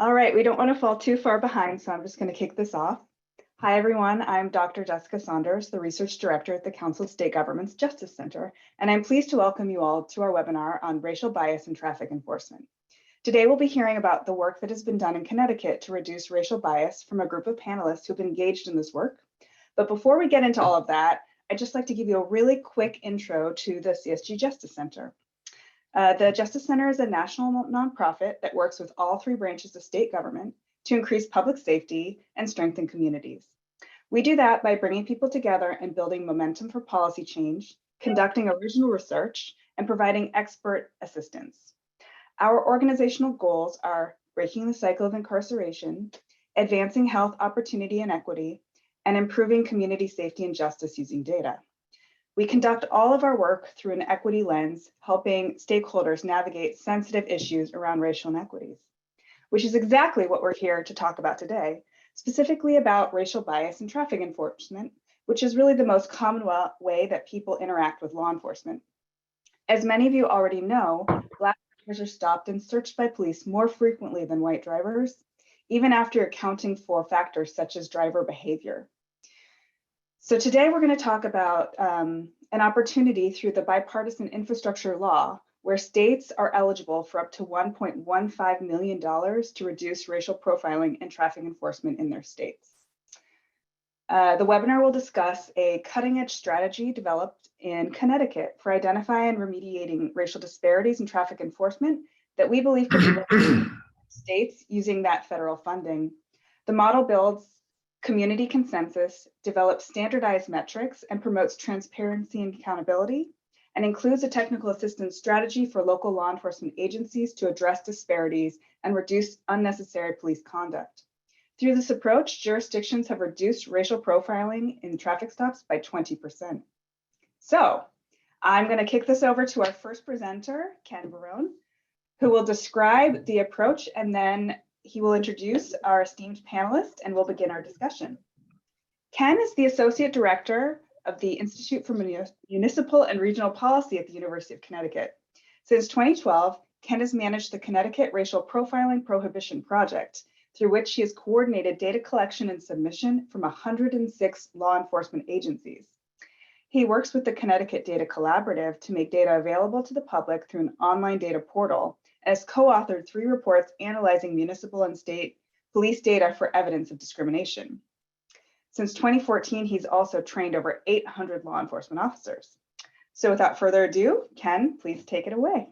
All right, we don't want to fall too far behind, so I'm just going to kick this off. Hi, everyone. I'm Dr. Jessica Saunders, the Research Director at the Council of State Governments Justice Center, and I'm pleased to welcome you all to our webinar on racial bias in traffic enforcement. Today, we'll be hearing about the work that has been done in Connecticut to reduce racial bias from a group of panelists who've engaged in this work. But before we get into all of that, I'd just like to give you a really quick intro to the CSG Justice Center. The Justice Center is a national nonprofit that works with all three branches of state government to increase public safety and strengthen communities. We do that by bringing people together and building momentum for policy change, conducting original research, and providing expert assistance. Our organizational goals are breaking the cycle of incarceration, advancing health, opportunity, and equity, and improving community safety and justice using data. We conduct all of our work through an equity lens, helping stakeholders navigate sensitive issues around racial inequities, which is exactly what we're here to talk about today, specifically about racial bias in traffic enforcement, which is really the most common way that people interact with law enforcement. As many of you already know, Black drivers are stopped and searched by police more frequently than white drivers, even after accounting for factors such as driver behavior. So today we're going to talk about an opportunity through the Bipartisan Infrastructure Law, where states are eligible for up to $1.15 million to reduce racial profiling and traffic enforcement in their states. The webinar will discuss a cutting-edge strategy developed in Connecticut for identifying and remediating racial disparities in traffic enforcement that we believe could be replicated in states using that federal funding. The model builds community consensus, develops standardized metrics, and promotes transparency and accountability, and includes a technical assistance strategy for local law enforcement agencies to address disparities and reduce unnecessary police conduct. Through this approach, jurisdictions have reduced racial profiling in traffic stops by 20%. So I'm going to kick this over to our first presenter, Ken Barone, who will describe the approach, and then he will introduce our esteemed panelists and we'll begin our discussion. Ken is the Associate Director of the Institute for Municipal and Regional Policy at the University of Connecticut. Since 2012, Ken has managed the Connecticut Racial Profiling Prohibition Project, through which he has coordinated data collection and submission from 106 law enforcement agencies. He works with the Connecticut Data Collaborative to make data available to the public through an online data portal, and has co-authored 3 reports analyzing municipal and state police data for evidence of discrimination. Since 2014, he's also trained over 800 law enforcement officers. So without further ado, Ken, please take it away.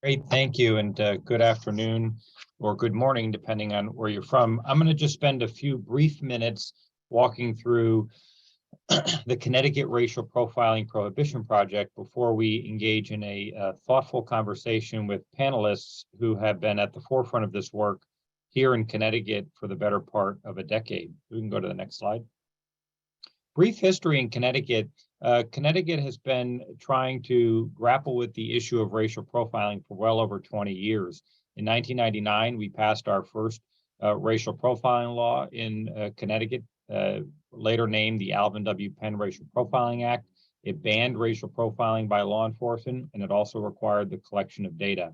Great, thank you, and good afternoon or good morning, depending on where you're from. I'm going to just spend a few brief minutes walking through the Connecticut Racial Profiling Prohibition Project before we engage in a thoughtful conversation with panelists who have been at the forefront of this work here in Connecticut for the better part of a decade. We can go to the next slide. Brief history in Connecticut. Connecticut has been trying to grapple with the issue of racial profiling for well over 20 years. In 1999, we passed our first racial profiling law in Connecticut, later named the Alvin W. Penn Racial Profiling Act. It banned racial profiling by law enforcement, and it also required the collection of data.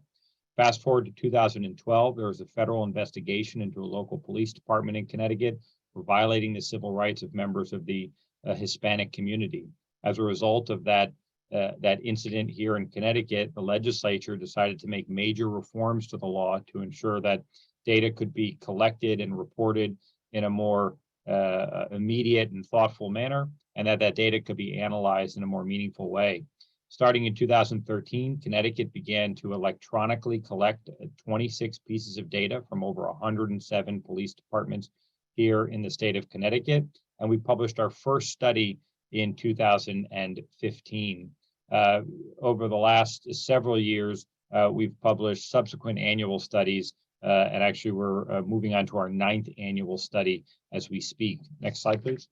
Fast forward to 2012, there was a federal investigation into a local police department in Connecticut for violating the civil rights of members of the Hispanic community. As a result of that incident here in Connecticut, the legislature decided to make major reforms to the law to ensure that data could be collected and reported in a more immediate and thoughtful manner, and that data could be analyzed in a more meaningful way. Starting in 2013, Connecticut began to electronically collect 26 pieces of data from over 107 police departments here in the state of Connecticut, and we published our first study in 2015. Over the last several years, we've published subsequent annual studies, and actually we're moving on to our 9th annual study as we speak. Next slide, please.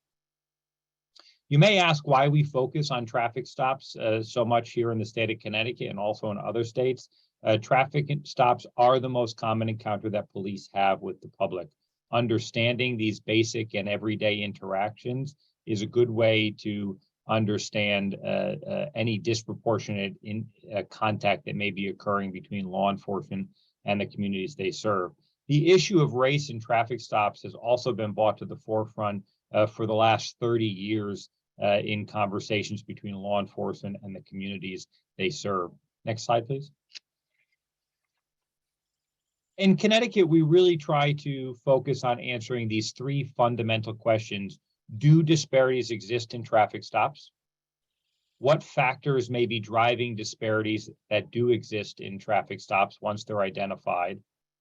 You may ask why we focus on traffic stops so much here in the state of Connecticut and also in other states. Traffic stops are the most common encounter that police have with the public. Understanding these basic and everyday interactions is a good way to understand any disproportionate contact that may be occurring between law enforcement and the communities they serve. The issue of race in traffic stops has also been brought to the forefront for the last 30 years in conversations between law enforcement and the communities they serve. Next slide, please. In Connecticut, we really try to focus on answering these three fundamental questions. Do disparities exist in traffic stops? What factors may be driving disparities that do exist in traffic stops once they're identified?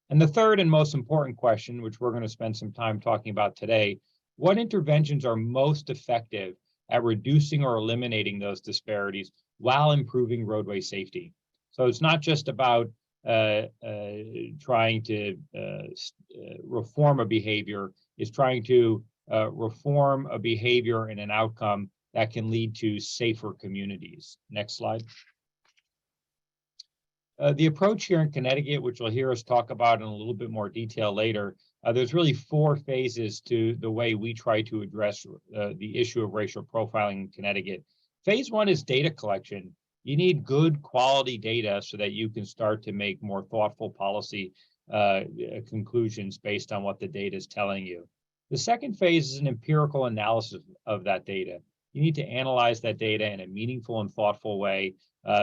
And the third and most important question, which we're going to spend some time talking about today, what interventions are most effective at reducing or eliminating those disparities while improving roadway safety? So it's not just about trying to reform a behavior, it's trying to reform a behavior and an outcome that can lead to safer communities. Next slide. The approach here in Connecticut, which you'll hear us talk about in a little bit more detail later, there's really 4 phases to the way we try to address the issue of racial profiling in Connecticut. Phase 1 is data collection. You need good quality data so that you can start to make more thoughtful policy conclusions based on what the data is telling you. The second phase is an empirical analysis of that data. You need to analyze that data in a meaningful and thoughtful way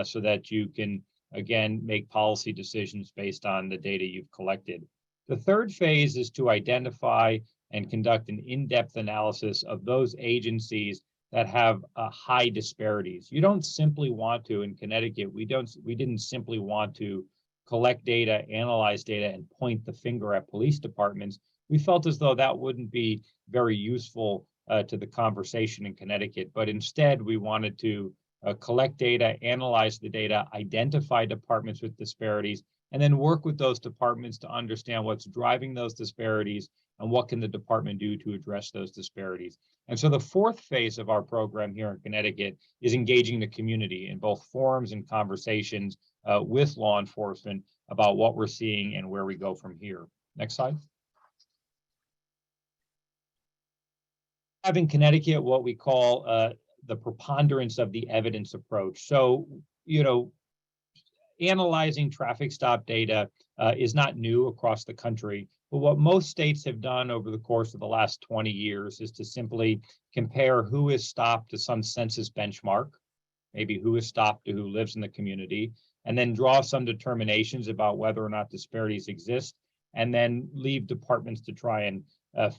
so that you can, again, make policy decisions based on the data you've collected. The third phase is to identify and conduct an in-depth analysis of those agencies that have high disparities. You don't simply want to, in Connecticut, we didn't simply want to collect data, analyze data, and point the finger at police departments. We felt as though that wouldn't be very useful to the conversation in Connecticut, but instead we wanted to collect data, analyze the data, identify departments with disparities, and then work with those departments to understand what's driving those disparities and what can the department do to address those disparities. And so the fourth phase of our program here in Connecticut is engaging the community in both forums and conversations with law enforcement about what we're seeing and where we go from here. Next slide. Have in Connecticut what we call the preponderance of the evidence approach. So, analyzing traffic stop data is not new across the country, but what most states have done over the course of the last 20 years is to simply compare who is stopped to some census benchmark, maybe who is stopped to who lives in the community, and then draw some determinations about whether or not disparities exist, and then leave departments to try and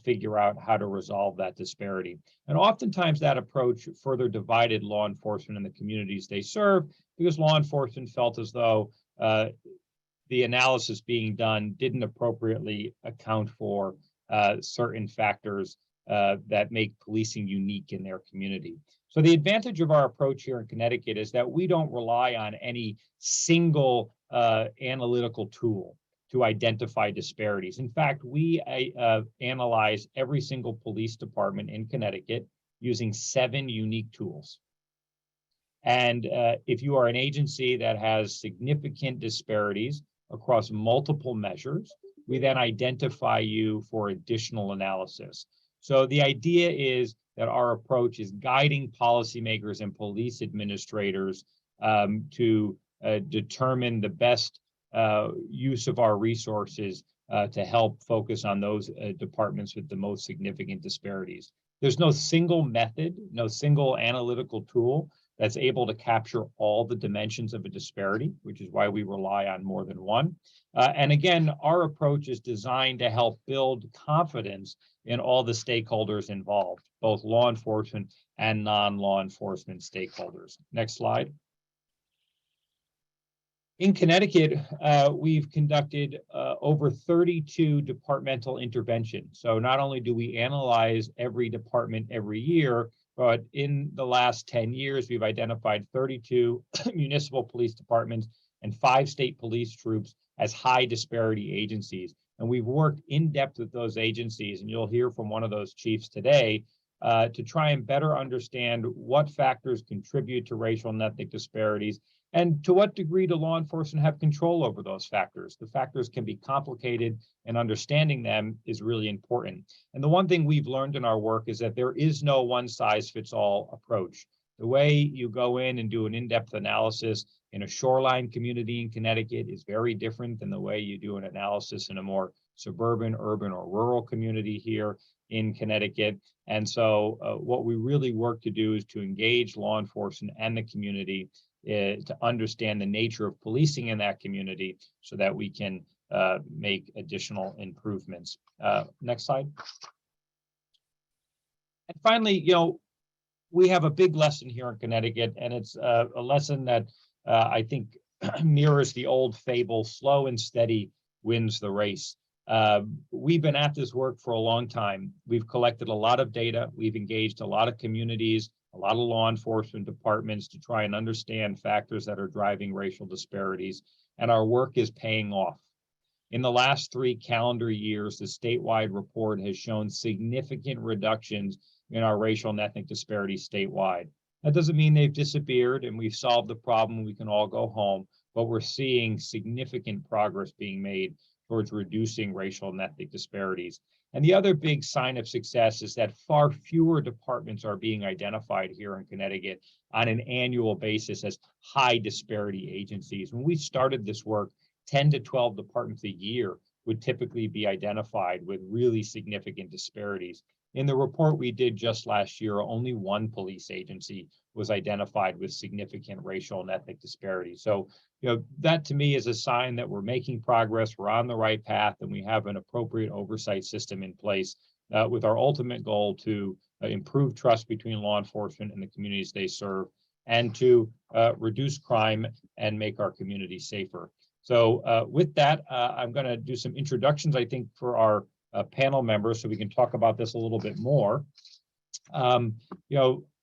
figure out how to resolve that disparity. And oftentimes that approach further divided law enforcement and the communities they serve, because law enforcement felt as though the analysis being done didn't appropriately account for certain factors that make policing unique in their community. So the advantage of our approach here in Connecticut is that we don't rely on any single analytical tool to identify disparities. In fact, we analyze every single police department in Connecticut using 7 unique tools. And if you are an agency that has significant disparities across multiple measures, we then identify you for additional analysis. So the idea is that our approach is guiding policymakers and police administrators to determine the best use of our resources to help focus on those departments with the most significant disparities. There's no single method, no single analytical tool that's able to capture all the dimensions of a disparity, which is why we rely on more than one. And again, our approach is designed to help build confidence in all the stakeholders involved, both law enforcement and non-law enforcement stakeholders. Next slide. In Connecticut, we've conducted over 32 departmental interventions. So not only do we analyze every department every year, but in the last 10 years, we've identified 32 municipal police departments and 5 state police troops as high disparity agencies. And we've worked in depth with those agencies, and you'll hear from one of those chiefs today, to try and better understand what factors contribute to racial and ethnic disparities, and to what degree do law enforcement have control over those factors. The factors can be complicated, and understanding them is really important. And the one thing we've learned in our work is that there is no one-size-fits-all approach. The way you go in and do an in-depth analysis in a shoreline community in Connecticut is very different than the way you do an analysis in a more suburban, urban, or rural community here in Connecticut. And so what we really work to do is to engage law enforcement and the community to understand the nature of policing in that community so that we can make additional improvements. Next slide. And finally, we have a big lesson here in Connecticut, and it's a lesson that I think mirrors the old fable, slow and steady wins the race. We've been at this work for a long time. We've collected a lot of data. We've engaged a lot of communities, a lot of law enforcement departments to try and understand factors that are driving racial disparities, and our work is paying off. In the last 3 calendar years, the statewide report has shown significant reductions in our racial and ethnic disparities statewide. That doesn't mean they've disappeared and we've solved the problem, we can all go home, but we're seeing significant progress being made towards reducing racial and ethnic disparities. And the other big sign of success is that far fewer departments are being identified here in Connecticut on an annual basis as high disparity agencies. When we started this work, 10 to 12 departments a year would typically be identified with really significant disparities. In the report we did just last year, only 1 police agency was identified with significant racial and ethnic disparities. So, that to me is a sign that we're making progress, we're on the right path, and we have an appropriate oversight system in place with our ultimate goal to improve trust between law enforcement and the communities they serve, and to reduce crime and make our communities safer. So with that, I'm going to do some introductions, I think, for our panel members so we can talk about this a little bit more.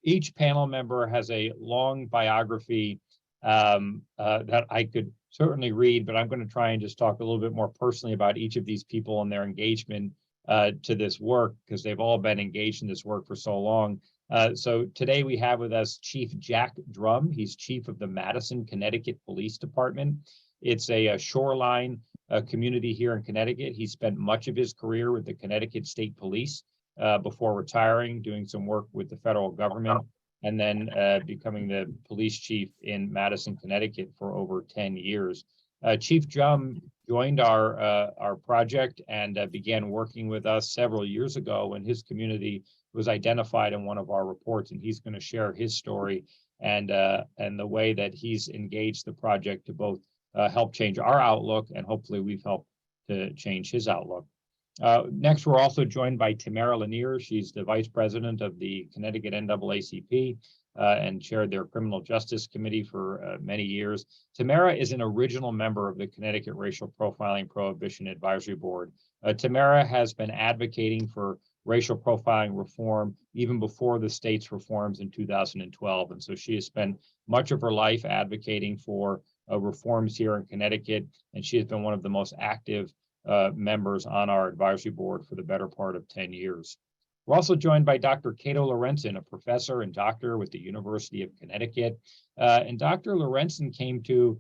Each panel member has a long biography that I could certainly read, but I'm going to try and just talk a little bit more personally about each of these people and their engagement to this work, because they've all been engaged in this work for so long. So today we have with us Chief Jack Drum. He's chief of the Madison, Connecticut Police Department. It's a shoreline community here in Connecticut. He spent much of his career with the Connecticut State Police before retiring, doing some work with the federal government, and then becoming the police chief in Madison, Connecticut for over 10 years. Chief Drum joined our project and began working with us several years ago when his community was identified in one of our reports, and he's going to share his story and the way that he's engaged the project to both help change our outlook, and hopefully we've helped to change his outlook. Next, we're also joined by Tamara Lanier. She's the vice president of the Connecticut NAACP and chaired their criminal justice committee for many years. Tamara is an original member of the Connecticut Racial Profiling Prohibition Advisory Board. Tamara has been advocating for racial profiling reform even before the state's reforms in 2012. And so she has spent much of her life advocating for reforms here in Connecticut, and she has been one of the most active members on our advisory board for the better part of 10 years. We're also joined by Dr. Cato Lorenzen, a professor and doctor with the University of Connecticut. And Dr. Lorenzen came to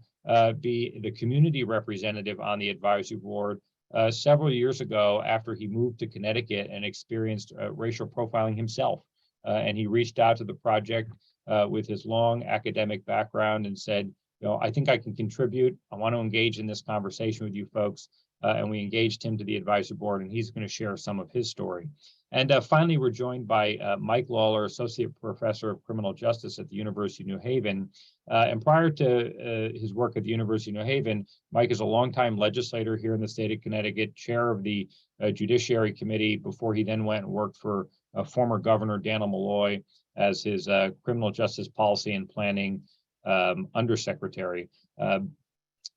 be the community representative on the advisory board several years ago after he moved to Connecticut and experienced racial profiling himself. And he reached out to the project with his long academic background and said, I think I can contribute. I want to engage in this conversation with you folks. And we engaged him to the advisory board, and he's going to share some of his story. And finally, we're joined by Mike Lawler, Associate Professor of Criminal Justice at the University of New Haven. And prior to his work at the University of New Haven, Mike is a longtime legislator here in the state of Connecticut, chair of the Judiciary Committee, before he then went and worked for former Governor Daniel Malloy as his Criminal Justice Policy and Planning Undersecretary.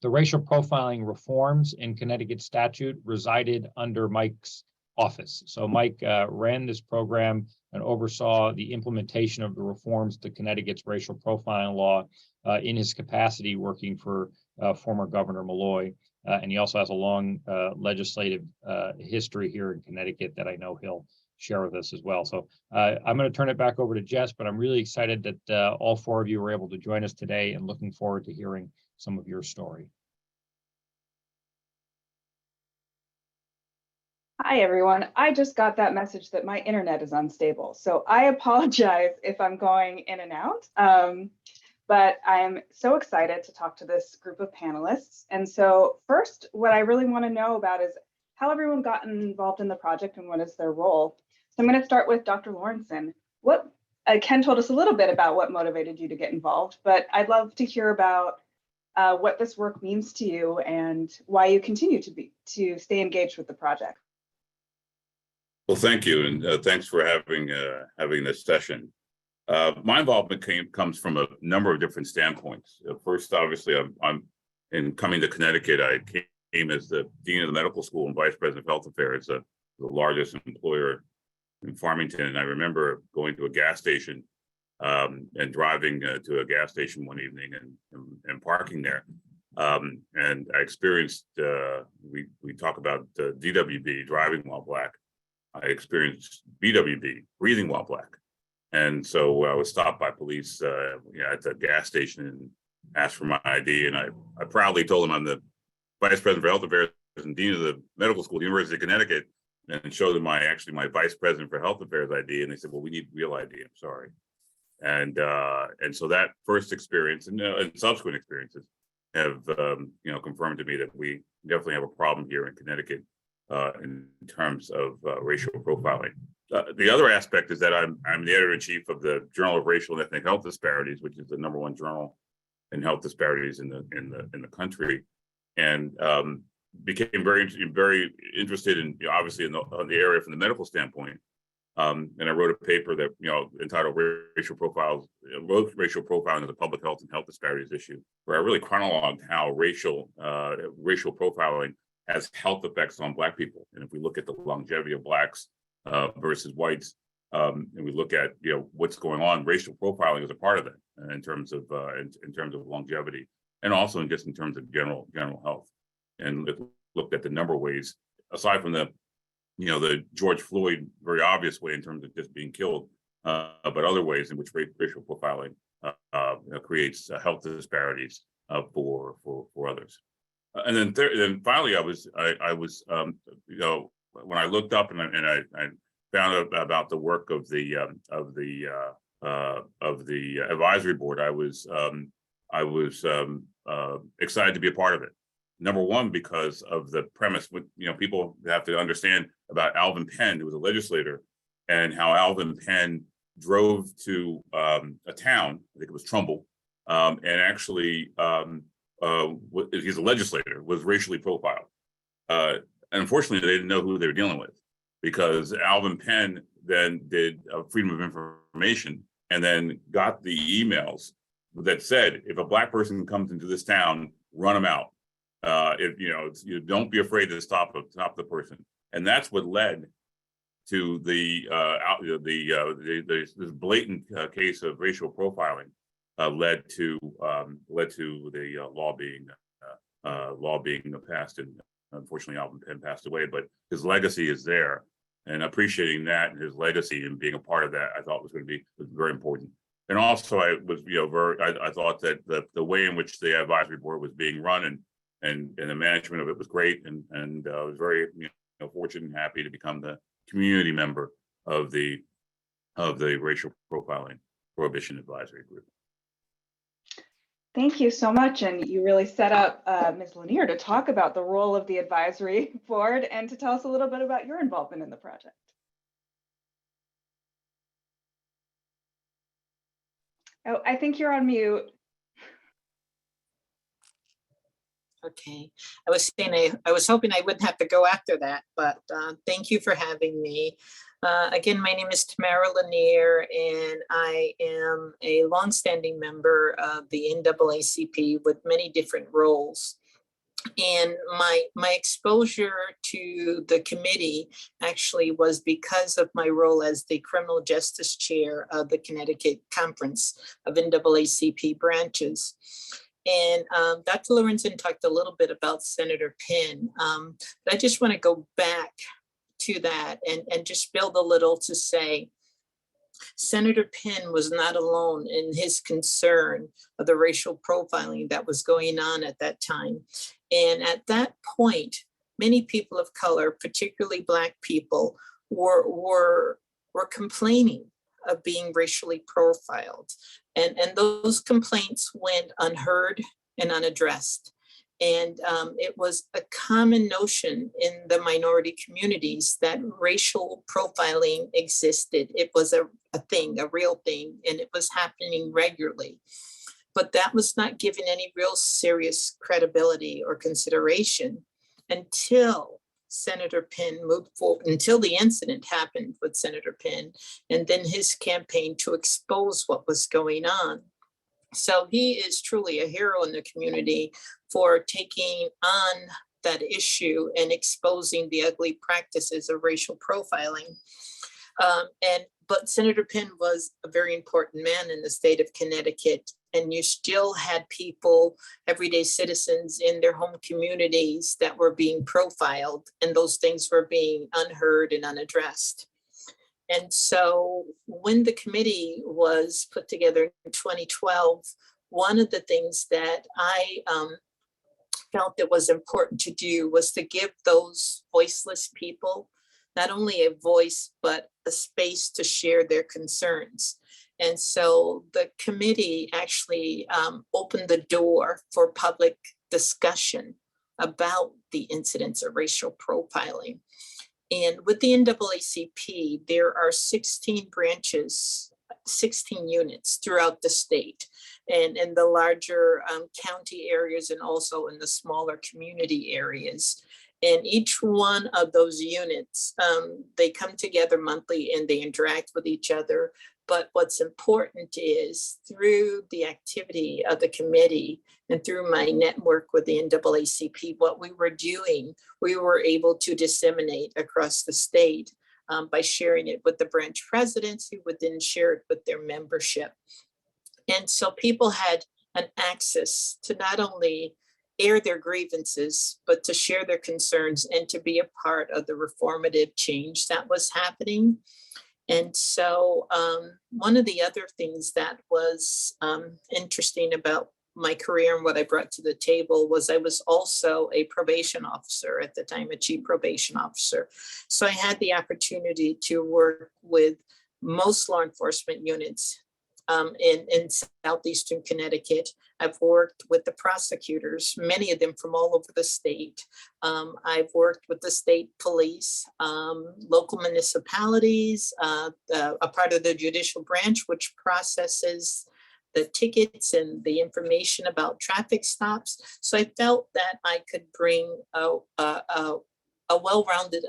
The racial profiling reforms in Connecticut statute resided under Mike's office. So Mike ran this program and oversaw the implementation of the reforms to Connecticut's racial profiling law in his capacity working for former Governor Malloy. And he also has a long legislative history here in Connecticut that I know he'll share with us as well. So I'm going to turn it back over to Jess, but I'm really excited that all 4 of you were able to join us today and looking forward to hearing some of your story. Hi, everyone. I just got that message that my internet is unstable, so I apologize if I'm going in and out. but I'm so excited to talk to this group of panelists. And so first, what I really want to know about is how everyone got involved in the project and what is their role. So I'm going to start with Dr. Lawrenson. Ken told us a little bit about what motivated you to get involved, but I'd love to hear about what this work means to you and why you continue to stay engaged with the project. Well, thank you, and thanks for having this session. My involvement comes from a number of different standpoints. First, obviously, I'm in coming to Connecticut. I came as the dean of the medical school and vice president of health affairs, the largest employer in Farmington. And I remember going to a gas station and driving to a gas station one evening and parking there. And I experienced, we talk about DWB, driving while black. I experienced BWB, breathing while black. And so I was stopped by police at the gas station and asked for my ID. And I proudly told them I'm the vice president for health affairs and dean of the medical school at the University of Connecticut, and showed them my vice president for health affairs ID. And they said, well, we need real ID, I'm sorry. And so that first experience and subsequent experiences have confirmed to me that we definitely have a problem here in Connecticut in terms of racial profiling. The other aspect is that I'm the editor-in-chief of the Journal of Racial and Ethnic Health Disparities, which is the #1 journal in health disparities in the country, and became very interested in obviously in the area from the medical standpoint. And I wrote a paper that entitled "Racial Profiling as a Public Health and Health Disparities Issue," where I really chronologued how racial profiling has health effects on Black people. And if we look at the longevity of Blacks versus whites, and we look at what's going on, racial profiling is a part of it in terms of longevity, and also in terms of general health. And looked at the number of ways, aside from the George Floyd very obvious way in terms of just being killed, but other ways in which racial profiling creates health disparities for others. And then finally, I was when I looked up and I found out about the work of the advisory board, I was excited to be a part of it. Number one, because of the premise. People have to understand about Alvin Penn, who was a legislator, and how Alvin Penn drove to a town, I think it was Trumbull, and actually he's a legislator, was racially profiled. And unfortunately, they didn't know who they were dealing with, because Alvin Penn then did freedom of information and then got the emails that said, if a Black person comes into this town, run them out. You don't be afraid to stop the person. And that's what led to this blatant case of racial profiling, led to the law being passed. And unfortunately, Alvin Penn passed away, but his legacy is there. And appreciating that and his legacy and being a part of that, I thought was very important. And also, I thought that the way in which the advisory board was being run and the management of it was great, and I was very fortunate and happy to become the community member of the Racial Profiling Prohibition Advisory Group. Thank you so much. And you really set up Ms. Lanier to talk about the role of the advisory board and to tell us a little bit about your involvement in the project. Oh, I think you're on mute. Okay, I was saying I was hoping I wouldn't have to go after that, but thank you for having me. Again, my name is Tamara Lanier, and I am a longstanding member of the NAACP with many different roles. And my exposure to the committee actually was because of my role as the criminal justice chair of the Connecticut Conference of NAACP branches. And Dr. Lawrenson talked a little bit about Senator Penn, but I just want to go back to that and just build a little to say, Senator Penn was not alone in his concern of the racial profiling that was going on at that time. And at that point, many people of color, particularly Black people, were complaining of being racially profiled. And those complaints went unheard and unaddressed. And it was a common notion in the minority communities that racial profiling existed. It was a thing, a real thing, and it was happening regularly. But that was not given any real serious credibility or consideration until Senator Penn moved forward, until the incident happened with Senator Penn, and then his campaign to expose what was going on. So he is truly a hero in the community for taking on that issue and exposing the ugly practices of racial profiling. But Senator Penn was a very important man in the state of Connecticut, and you still had people, everyday citizens in their home communities that were being profiled, and those things were being unheard and unaddressed. And so when the committee was put together in 2012, one of the things that I felt it was important to do was to give those voiceless people not only a voice, but a space to share their concerns. And so the committee actually opened the door for public discussion about the incidents of racial profiling. And with the NAACP, there are 16 branches, 16 units throughout the state, and in the larger county areas and also in the smaller community areas. And each one of those units, they come together monthly and they interact with each other. But what's important is through the activity of the committee and through my network with the NAACP, what we were doing, we were able to disseminate across the state by sharing it with the branch presidents, who would then share it with their membership. And so people had an access to not only air their grievances, but to share their concerns and to be a part of the reformative change that was happening. And so one of the other things that was interesting about my career and what I brought to the table was I was also a probation officer at the time, a chief probation officer. So I had the opportunity to work with most law enforcement units in southeastern Connecticut. I've worked with the prosecutors, many of them from all over the state. I've worked with the state police, local municipalities, a part of the judicial branch, which processes the tickets and the information about traffic stops. So I felt that I could bring a well-rounded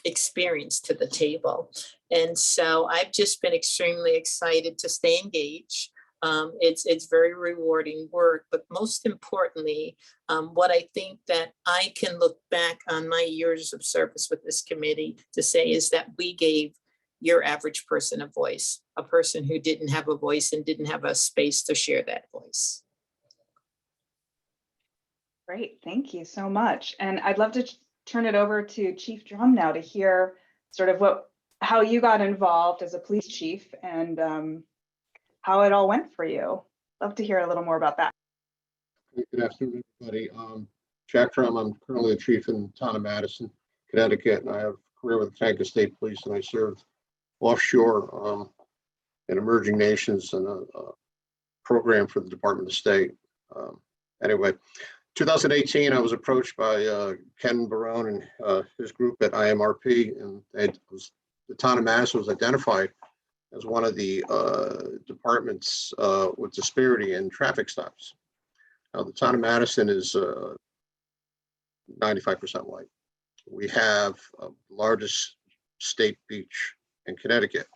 experience to the table. And so I've just been extremely excited to stay engaged. It's very rewarding work, but most importantly, what I think that I can look back on my years of service with this committee to say is that we gave your average person a voice, a person who didn't have a voice and didn't have a space to share that voice. Great, thank you so much. And I'd love to turn it over to Chief Drum now to hear sort of how you got involved as a police chief and how it all went for you. Love to hear a little more about that. Good afternoon, everybody. Jack Drum, I'm currently a chief in the town of Madison, Connecticut, and I have a career with the Connecticut State Police, and I served offshore in emerging nations and a program for the Department of State. Anyway, 2018, I was approached by Ken Barone and his group at IMRP, and the town of Madison was identified as one of the departments with disparity in traffic stops. Now, the town of Madison is 95% white. We have the largest state beach in Connecticut.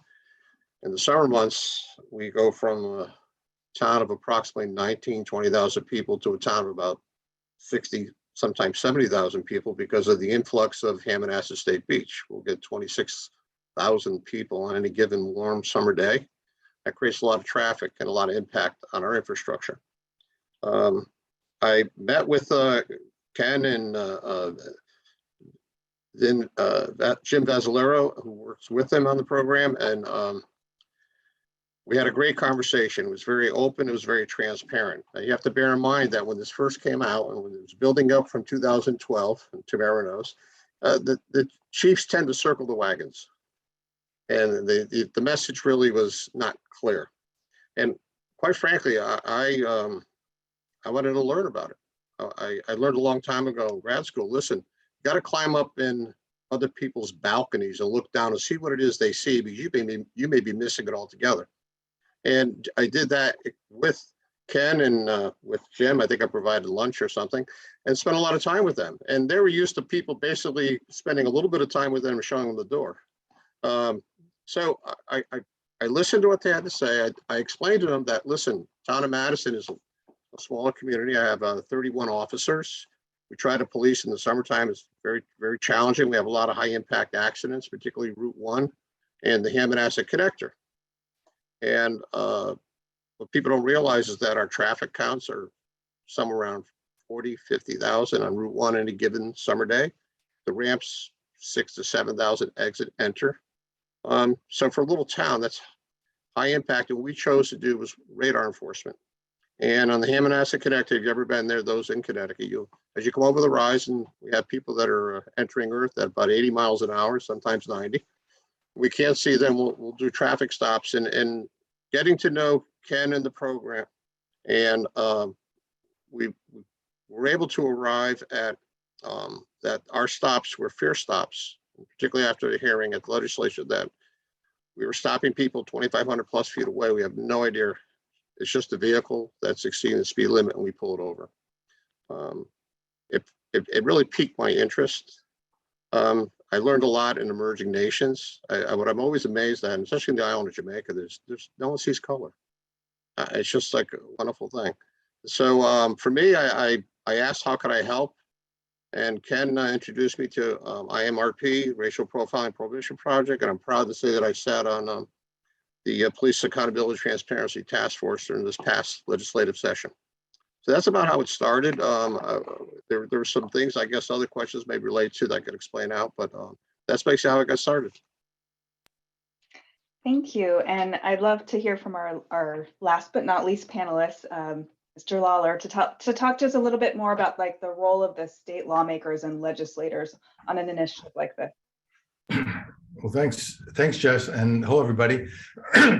In the summer months, we go from a town of approximately 20,000 people to a town of about 60, sometimes 70,000 people because of the influx of Hammonasset State Beach. We'll get 26,000 people on any given warm summer day. That creates a lot of traffic and a lot of impact on our infrastructure. I met with Ken and then Jim Vazzolero, who works with him on the program, and we had a great conversation. It was very open. It was very transparent. Now, you have to bear in mind that when this first came out and when it was building up from 2012, and Tamara knows, the chiefs tend to circle the wagons. And the message really was not clear. And quite frankly, I wanted to learn about it. I learned a long time ago in grad school, listen, you got to climb up in other people's balconies and look down and see what it is they see, because you may be missing it altogether. And I did that with Ken and with Jim. I think I provided lunch or something, and spent a lot of time with them. And they were used to people basically spending a little bit of time with them and showing them the door. So I listened to what they had to say. I explained to them that, listen, town of Madison is a smaller community. I have 31 officers. We try to police in the summertime. It's very, very challenging. We have a lot of high impact accidents, particularly Route 1 and the Hammonasset Connector. And what people don't realize is that our traffic counts are somewhere around 40, 50,000 on Route 1 any given summer day. The ramps, 6,000 to 7,000 exit, enter. So for a little town, that's high impact. And what we chose to do was radar enforcement. And on the Hammonasset Connector, if you've ever been there, those in Connecticut, as you come over the rise, and we have people that are entering Earth at about 80 miles an hour, sometimes 90. We can't see them. We'll do traffic stops, and getting to know Ken and the program. And we were able to arrive at that our stops were fair stops, particularly after the hearing at the legislature, that we were stopping people 2,500 plus feet away. We have no idea. It's just a vehicle that's exceeding the speed limit, and we pull it over. It really piqued my interest. I learned a lot in emerging nations. What I'm always amazed at, especially in the island of Jamaica, there's no one sees color. It's just like a wonderful thing. So for me, I asked, how could I help? And Ken introduced me to IMRP, Racial Profiling Prohibition Project, and I'm proud to say that I sat on the Police Accountability Transparency Task Force during this past legislative session. So that's about how it started. There were some things, I guess, other questions may relate to that I could explain out, but that's basically how it got started. Thank you. And I'd love to hear from our last but not least panelist, Mr. Lawler, to talk to us a little bit more about like the role of the state lawmakers and legislators on an initiative like this. Well, thanks, Jess, and hello, everybody.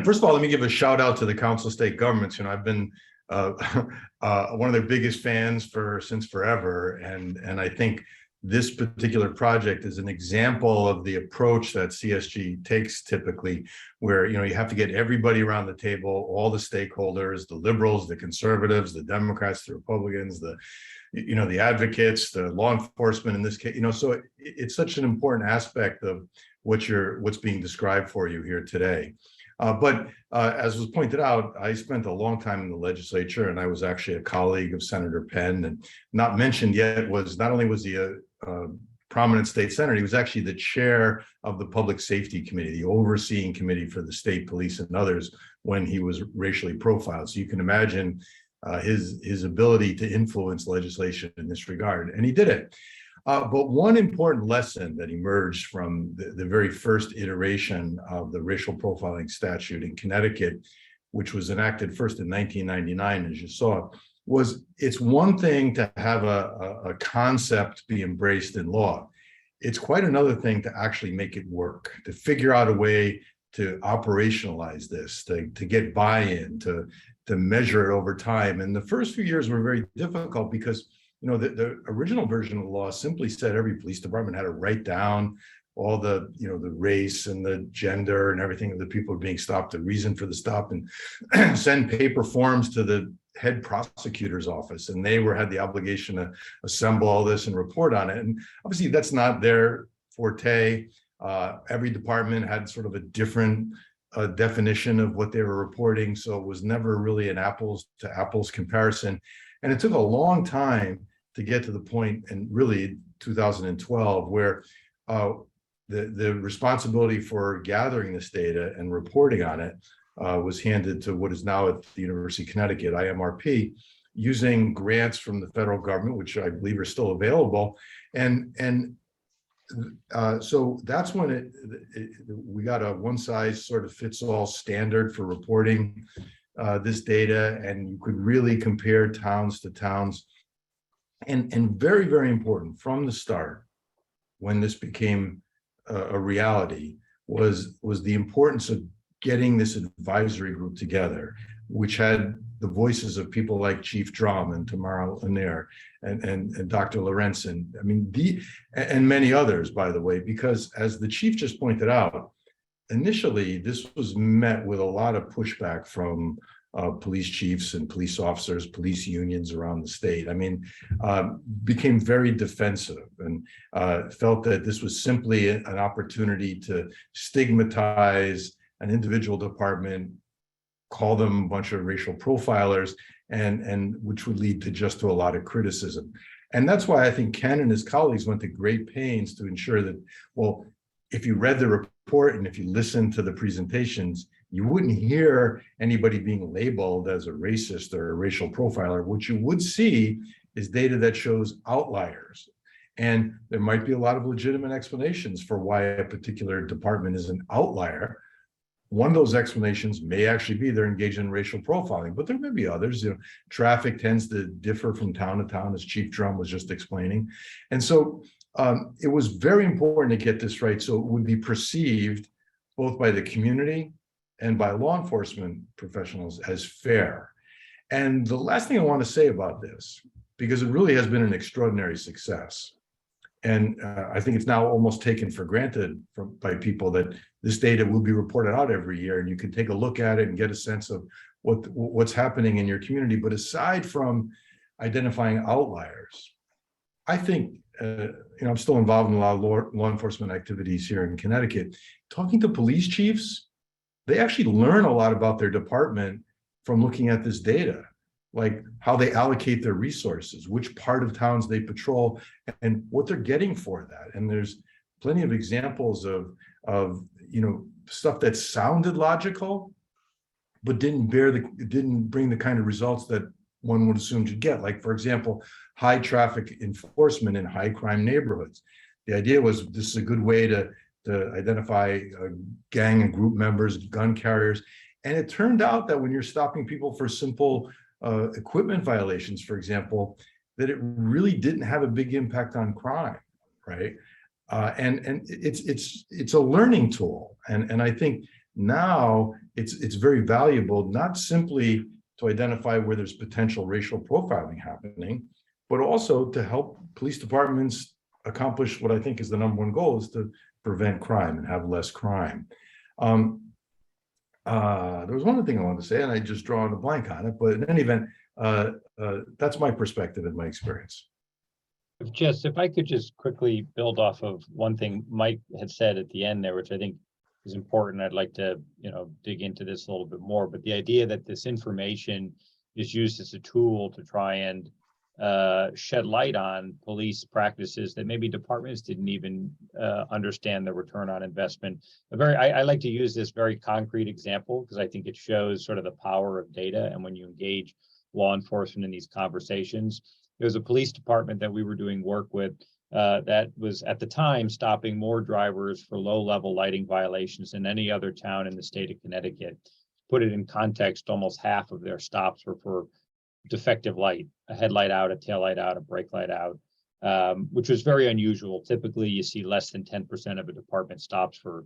First of all, let me give a shout out to the Council of State Governments. I've been one of their biggest fans since forever, and I think this particular project is an example of the approach that CSG takes typically, where you have to get everybody around the table, all the stakeholders, the liberals, the conservatives, the Democrats, the Republicans, the advocates, the law enforcement in this case. So it's such an important aspect of what's being described for you here today. But as was pointed out, I spent a long time in the legislature, and I was actually a colleague of Senator Penn. And not mentioned yet was not only was he a prominent state senator, he was actually the chair of the Public Safety Committee, the overseeing committee for the state police and others when he was racially profiled. So you can imagine his ability to influence legislation in this regard, and he did it. But one important lesson that emerged from the very first iteration of the racial profiling statute in Connecticut, which was enacted first in 1999, as you saw, was it's one thing to have a concept be embraced in law. It's quite another thing to actually make it work, to figure out a way to operationalize this, to get buy-in, to measure it over time. And the first few years were very difficult because the original version of the law simply said every police department had to write down all the race and the gender and everything of the people being stopped, the reason for the stop, and send paper forms to the head prosecutor's office. And they had the obligation to assemble all this and report on it. And obviously that's not their forte. Every department had sort of a different definition of what they were reporting. So it was never really an apples to apples comparison. And it took a long time to get to the point, and really 2012, where the responsibility for gathering this data and reporting on it was handed to what is now at the University of Connecticut, IMRP, using grants from the federal government, which I believe are still available. And so that's when we got a one-size-sort-of-fits-all standard for reporting this data, and you could really compare towns to towns. And very, very important from the start, when this became a reality, was the importance of getting this advisory group together. which had the voices of people like Chief Drum and Tamara Lanier and Dr. Lorenzen. I mean, and many others, by the way, because as the chief just pointed out, initially this was met with a lot of pushback from police chiefs and police officers, police unions around the state. I mean, became very defensive and felt that this was simply an opportunity to stigmatize an individual department, call them a bunch of racial profilers, and which would lead to a lot of criticism. And that's why I think Ken and his colleagues went to great pains to ensure that, well, if you read the report and if you listened to the presentations, you wouldn't hear anybody being labeled as a racist or a racial profiler. What you would see is data that shows outliers. And there might be a lot of legitimate explanations for why a particular department is an outlier. One of those explanations may actually be they're engaged in racial profiling, but there may be others. You know, traffic tends to differ from town to town, as Chief Drum was just explaining. And so it was very important to get this right so it would be perceived both by the community and by law enforcement professionals as fair. And the last thing I want to say about this, because it really has been an extraordinary success, and I think it's now almost taken for granted by people that this data will be reported out every year, and you can take a look at it and get a sense of what's happening in your community. But aside from identifying outliers, I think I'm still involved in a lot of law enforcement activities here in Connecticut. Talking to police chiefs, they actually learn a lot about their department from looking at this data, like how they allocate their resources, which part of towns they patrol, and what they're getting for that. And there's plenty of examples of stuff that sounded logical, but didn't bring the kind of results that one would assume you'd get. Like, for example, high traffic enforcement in high crime neighborhoods. The idea was this is a good way to identify gang and group members, gun carriers. And it turned out that when you're stopping people for simple equipment violations, for example, that it really didn't have a big impact on crime, right? And it's a learning tool. And I think now it's very valuable, not simply to identify where there's potential racial profiling happening, but also to help police departments accomplish what I think is the number one goal, is to prevent crime and have less crime. There was one other thing I wanted to say, and I just drawn a blank on it, but in any event, that's my perspective and my experience. Jess, if I could just quickly build off of one thing Mike had said at the end there, which I think is important. I'd like to, dig into this a little bit more, but the idea that this information is used as a tool to try and shed light on police practices that maybe departments didn't even understand the return on investment. I like to use this very concrete example because I think it shows sort of the power of data. And when you engage law enforcement in these conversations, there's a police department that we were doing work with that was at the time stopping more drivers for low-level lighting violations than any other town in the state of Connecticut. Put it in context, almost half of their stops were for defective light, a headlight out, a tail light out, a brake light out, which was very unusual. Typically, you see less than 10% of a department stops for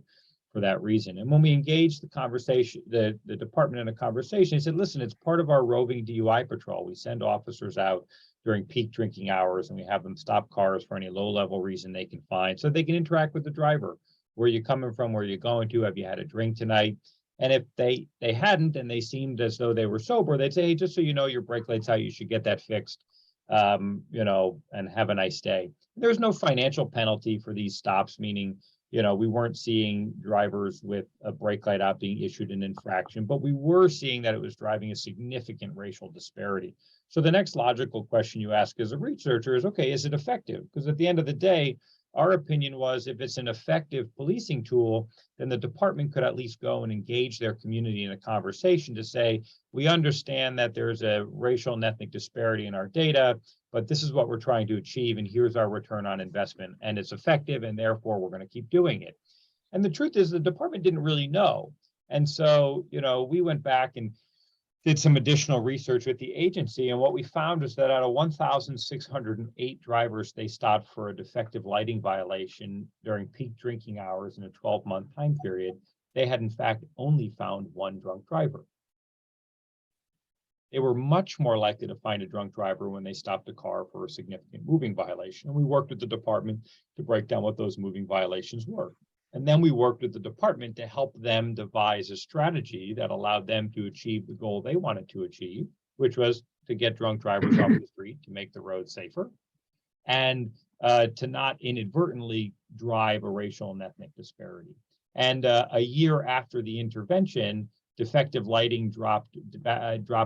that reason. And when we engaged the conversation, the department in a conversation, he said, listen, it's part of our roving DUI patrol. We send officers out during peak drinking hours, and we have them stop cars for any low-level reason they can find so they can interact with the driver. Where are you coming from? Where are you going to? Have you had a drink tonight? And if they hadn't, and they seemed as though they were sober, they'd say, hey, just so you know, your brake light's out, you should get that fixed, and have a nice day. There's no financial penalty for these stops, meaning, we weren't seeing drivers with a brake light out being issued an infraction, but we were seeing that it was driving a significant racial disparity. So the next logical question you ask as a researcher is, okay, is it effective? Because at the end of the day, our opinion was if it's an effective policing tool, then the department could at least go and engage their community in a conversation to say, we understand that there's a racial and ethnic disparity in our data, but this is what we're trying to achieve, and here's our return on investment, and it's effective, and therefore we're going to keep doing it. And the truth is the department didn't really know. And so, we went back and did some additional research with the agency, and what we found is that out of 1,608 drivers they stopped for a defective lighting violation during peak drinking hours in a 12-month time period, they had in fact only found one drunk driver. they were much more likely to find a drunk driver when they stopped a car for a significant moving violation. And we worked with the department to break down what those moving violations were. And then we worked with the department to help them devise a strategy that allowed them to achieve the goal they wanted to achieve, which was to get drunk drivers off the street, to make the road safer, and to not inadvertently drive a racial and ethnic disparity. And a year after the intervention, defective lighting dropped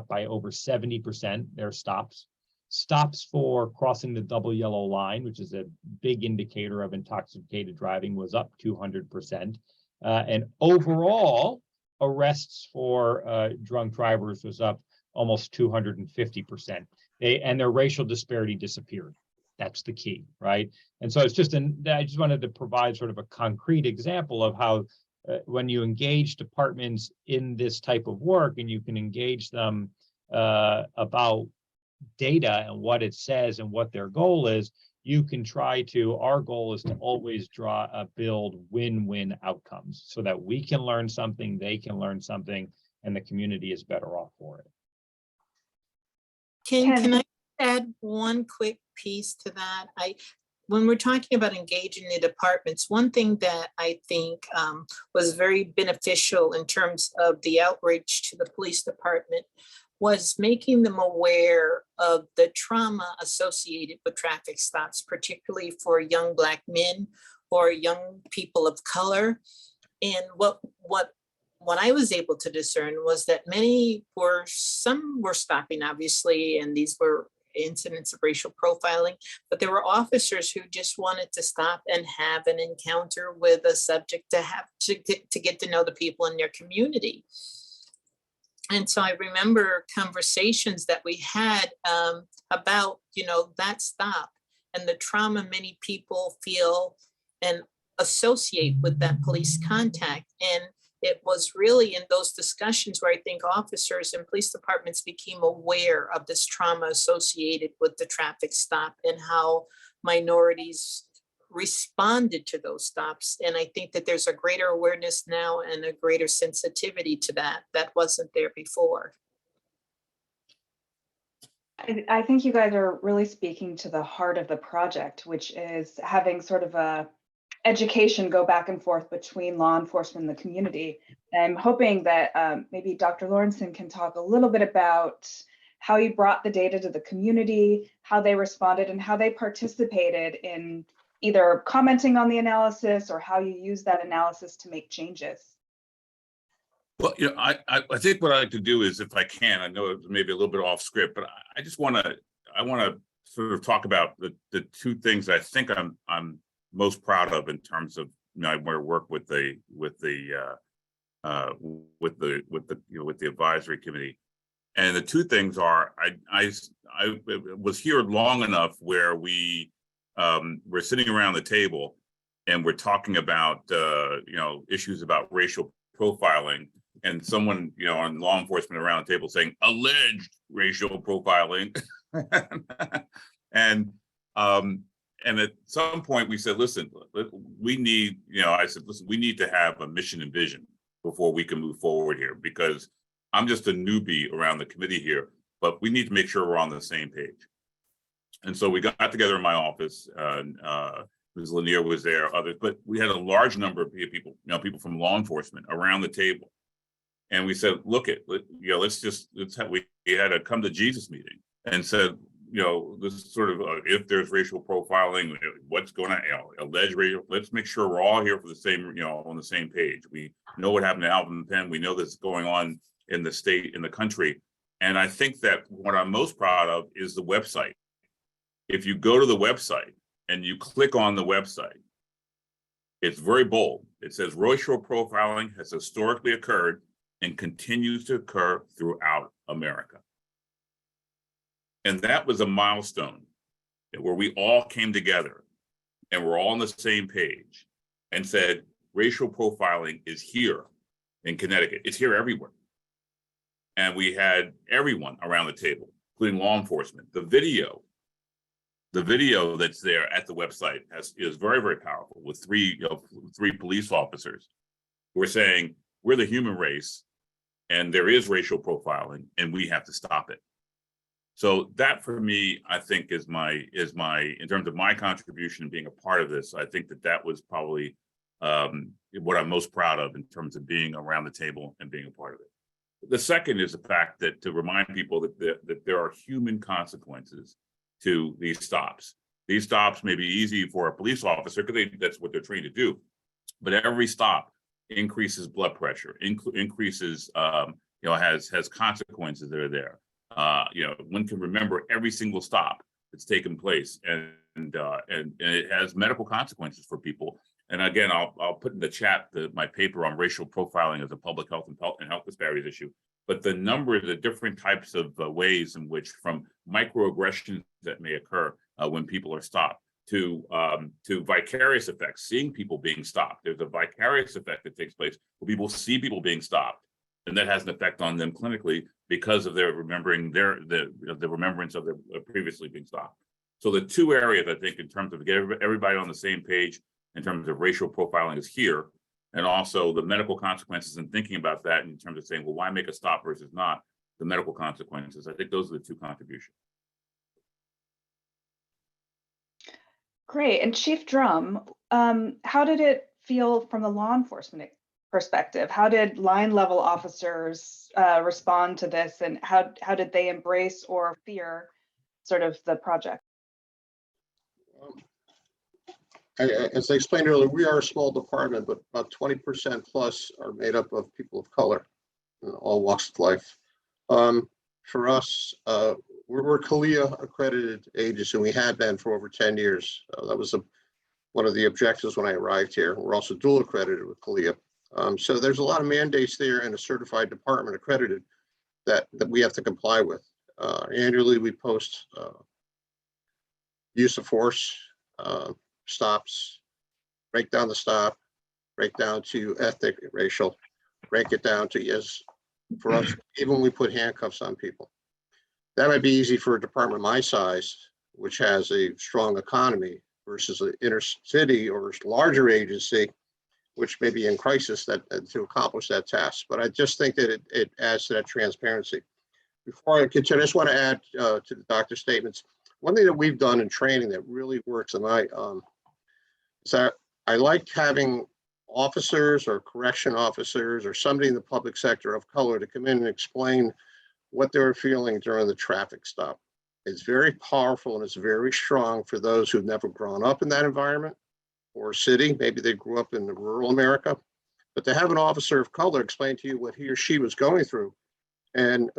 by over 70%. Their stops for crossing the double yellow line, which is a big indicator of intoxicated driving, was up 200%. And overall, arrests for drunk drivers was up almost 250%. And their racial disparity disappeared. That's the key, right? And so it's just I just wanted to provide sort of a concrete example of how when you engage departments in this type of work and you can engage them about data and what it says and what their goal is, you can try to, our goal is to always build win-win outcomes so that we can learn something, they can learn something, and the community is better off for it. Can I add one quick piece to that? When we're talking about engaging the departments, one thing that I think was very beneficial in terms of the outreach to the police department was making them aware of the trauma associated with traffic stops, particularly for young Black men or young people of color. And what I was able to discern was that some were stopping, obviously, and these were incidents of racial profiling, but there were officers who just wanted to stop and have an encounter with a subject to get to know the people in their community. And so I remember conversations that we had about, that stop and the trauma many people feel and associate with that police contact. And it was really in those discussions where I think officers and police departments became aware of this trauma associated with the traffic stop and how minorities responded to those stops. And I think that there's a greater awareness now and a greater sensitivity to that wasn't there before. I think you guys are really speaking to the heart of the project, which is having sort of a education go back and forth between law enforcement and the community. And I'm hoping that maybe Dr. Lawrenson can talk a little bit about how you brought the data to the community, how they responded, and how they participated in either commenting on the analysis or how you use that analysis to make changes. Well, I think what I like to do is, if I can, I know it's maybe a little bit off script, but I just want to sort of talk about the two things I think I'm most proud of in terms of my work with the advisory committee. And the two things are, I was here long enough where we're sitting around the table and we're talking about issues about racial profiling, and someone on law enforcement around the table saying alleged racial profiling. And at some point we said, listen, we need, I said, listen, we need to have a mission and vision before we can move forward here, because I'm just a newbie around the committee here, but we need to make sure we're on the same page. And so we got together in my office, and Ms. Lanier was there, others, but we had a large number of people, people from law enforcement around the table. And we said, we had a come to Jesus meeting and said, this sort of if there's racial profiling, what's going on, alleged racial, let's make sure we're all here for the same, on the same page. We know what happened to Alvin Penn. We know this is going on in the state, in the country. And I think that what I'm most proud of is the website. If you go to the website and you click on the website, it's very bold. It says racial profiling has historically occurred and continues to occur throughout America. And that was a milestone where we all came together and we're all on the same page and said, racial profiling is here in Connecticut. It's here everywhere. And we had everyone around the table, including law enforcement. The video that's there at the website is very, very powerful, with three police officers who are saying, we're the human race. and there is racial profiling, and we have to stop it. So that for me, I think is my, in terms of my contribution and being a part of this, I think that was probably what I'm most proud of in terms of being around the table and being a part of it. The second is the fact that to remind people that there are human consequences to these stops. These stops may be easy for a police officer because that's what they're trained to do, but every stop increases blood pressure, increases, has consequences that are there. One can remember every single stop that's taken place, and it has medical consequences for people. And again, I'll put in the chat my paper on racial profiling as a public health and health disparities issue. But the number of the different types of ways in which, from microaggressions that may occur when people are stopped, to vicarious effects, seeing people being stopped. There's a vicarious effect that takes place where people see people being stopped, and that has an effect on them clinically because of their remembering the remembrance of their previously being stopped. So the two areas, I think, in terms of getting everybody on the same page in terms of racial profiling is here, and also the medical consequences and thinking about that in terms of saying, well, why make a stop versus not, the medical consequences. I think those are the two contributions. Great. And Chief Drum, how did it feel from the law enforcement perspective? How did line level officers respond to this, and how did they embrace or fear sort of the project? As I explained earlier, we are a small department, but about 20% plus are made up of people of color in all walks of life. For us, we're a CALEA accredited agency, and we have been for over 10 years. That was one of the objectives when I arrived here. We're also dual accredited with CALEA. So there's a lot of mandates there and a certified department accredited that we have to comply with. Annually, we post use of force, stops, break down the stop, break down to ethnic, racial, break it down to, yes, for us, even when we put handcuffs on people. That might be easy for a department my size, which has a strong economy, versus an inner city or larger agency, which may be in crisis to accomplish that task. But I just think that it adds to that transparency. Before I continue, I just want to add to the doctor's statements. One thing that we've done in training that really works, and is that I like having officers or correction officers or somebody in the public sector of color to come in and explain what they were feeling during the traffic stop. It's very powerful and it's very strong for those who've never grown up in that environment or city. Maybe they grew up in the rural America, but to have an officer of color explain to you what he or she was going through, and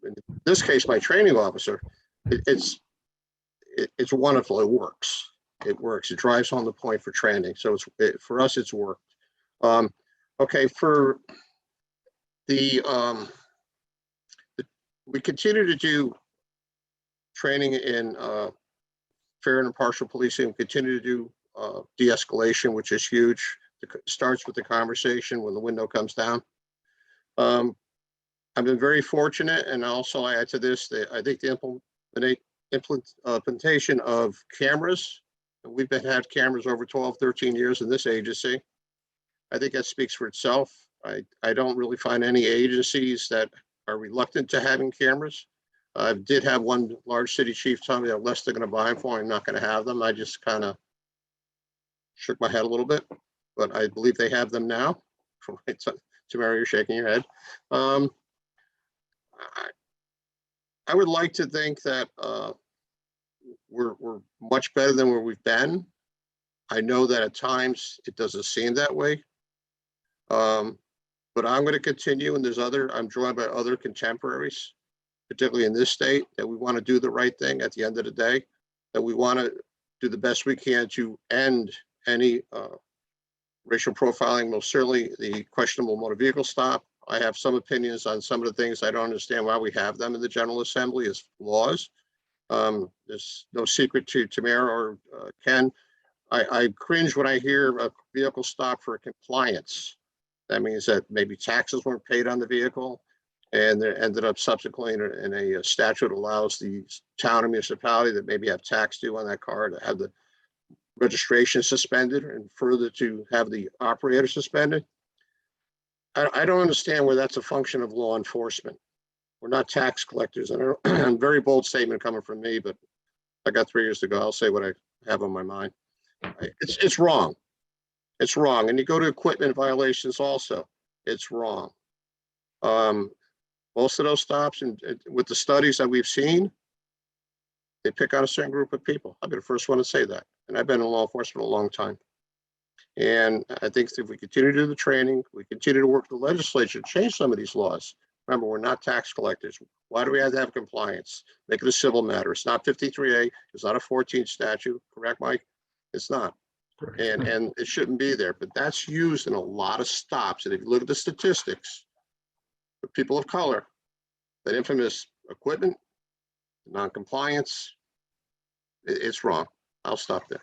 in this case, my training officer, it's wonderful. It works. It works. It drives home the point for training. So for us, it's worked. Okay, for we continue to do training in fair and impartial policing. We continue to do de-escalation, which is huge. It starts with the conversation when the window comes down. I've been very fortunate, and also I add to this that I think the implementation of cameras, and we've had cameras over 12, 13 years in this agency. I think that speaks for itself. I don't really find any agencies that are reluctant to having cameras. I did have one large city chief tell me that unless they're going to buy them for me, I'm not going to have them. I just kind of shook my head a little bit, but I believe they have them now. Tamara, you're shaking your head. I would like to think that we're much better than where we've been. I know that at times it doesn't seem that way. But I'm going to continue, and I'm joined by other contemporaries, particularly in this state, that we want to do the right thing at the end of the day, that we want to do the best we can to end any racial profiling, most certainly the questionable motor vehicle stop. I have some opinions on some of the things. I don't understand why we have them in the General Assembly as laws. There's no secret to Tamara or Ken. I cringe when I hear a vehicle stop for compliance. That means that maybe taxes weren't paid on the vehicle, and there ended up subsequently in a statute allows the town or municipality that maybe have tax due on that car to have the registration suspended, and further to have the operator suspended. I don't understand where that's a function of law enforcement. We're not tax collectors. And a very bold statement coming from me, but I got 3 years to go. I'll say what I have on my mind. It's wrong. It's wrong. And you go to equipment violations also, it's wrong. Most of those stops and with the studies that we've seen, they pick on a certain group of people. I'll be the first one to say that. And I've been in law enforcement a long time. And I think if we continue to do the training, we continue to work with the legislature to change some of these laws. Remember, we're not tax collectors. Why do we have to have compliance? Make it a civil matter. It's not 53A. It's not a 14 statute. Correct, Mike? It's not. And it shouldn't be there. But that's used in a lot of stops. And if you look at the statistics, for people of color, that infamous equipment, non-compliance, it's wrong. I'll stop there.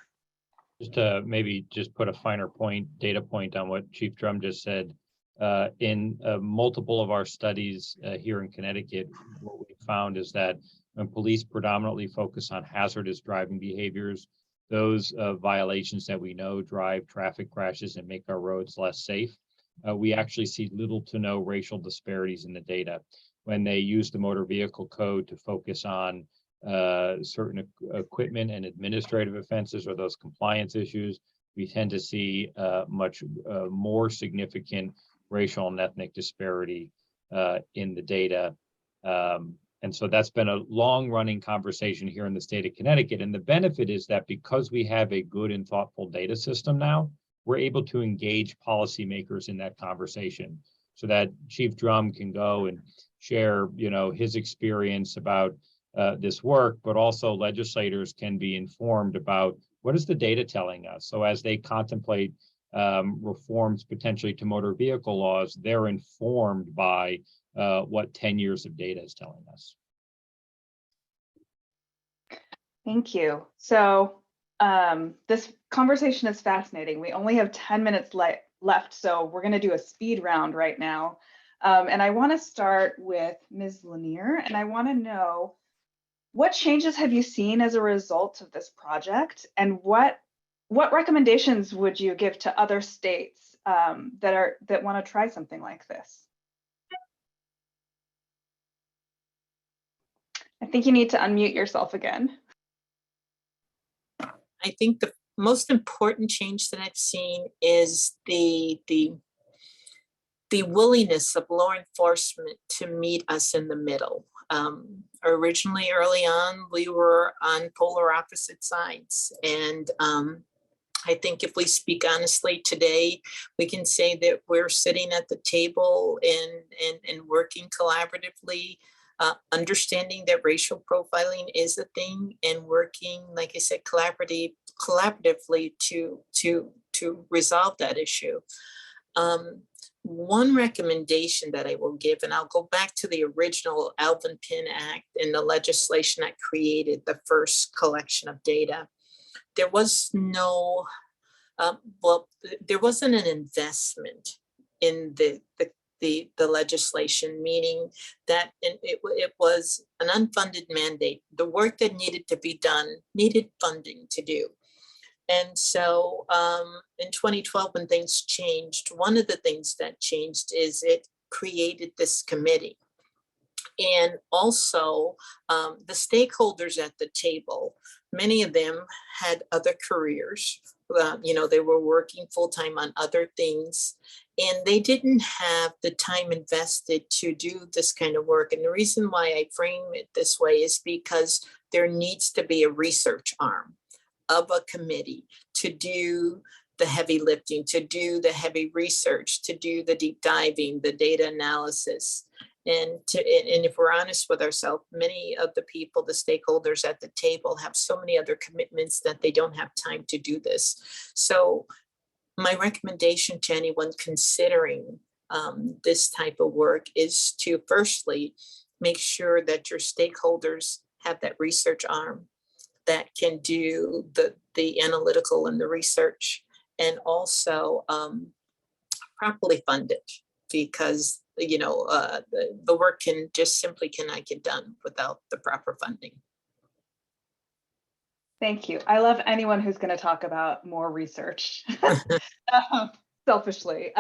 Just to maybe just put a finer point, data point on what Chief Drum just said. In multiple of our studies here in Connecticut, what we found is that when police predominantly focus on hazardous driving behaviors, those violations that we know drive traffic crashes and make our roads less safe, we actually see little to no racial disparities in the data. When they use the motor vehicle code to focus on certain equipment and administrative offenses or those compliance issues, we tend to see much more significant racial and ethnic disparity in the data. And so that's been a long running conversation here in the state of Connecticut. And the benefit is that because we have a good and thoughtful data system now, we're able to engage policymakers in that conversation so that Chief Drum can go and share, his experience about this work, but also legislators can be informed about what is the data telling us. So as they contemplate reforms potentially to motor vehicle laws, they're informed by what 10 years of data is telling us. Thank you. So this conversation is fascinating. We only have 10 minutes left, so we're going to do a speed round right now. And I want to start with Ms. Lanier, and I want to know, what changes have you seen as a result of this project, and what recommendations would you give to other states that want to try something like this? I think you need to unmute yourself again. I think the most important change that I've seen is the willingness of law enforcement to meet us in the middle. Originally, early on, we were on polar opposite sides. And I think if we speak honestly today, we can say that we're sitting at the table and working collaboratively, understanding that racial profiling is a thing, and working, like I said, collaboratively to resolve that issue. One recommendation that I will give, and I'll go back to the original Alvin Penn Act and the legislation that created the first collection of data. There was no, there wasn't an investment in the legislation, meaning that it was an unfunded mandate. The work that needed to be done needed funding to do. And so in 2012, when things changed, one of the things that changed is it created this committee. And also the stakeholders at the table, many of them had other careers. They were working full-time on other things, and they didn't have the time invested to do this kind of work. And the reason why I frame it this way is because there needs to be a research arm of a committee to do the heavy lifting, to do the heavy research, to do the deep diving, the data analysis. And if we're honest with ourselves, many of the people, the stakeholders at the table, have so many other commitments that they don't have time to do this. So my recommendation to anyone considering this type of work is to firstly make sure that your stakeholders have that research arm that can do the analytical and the research, and also properly fund it, because the work cannot get done without the proper funding. Thank you. I love anyone who's going to talk about more research. selfishly.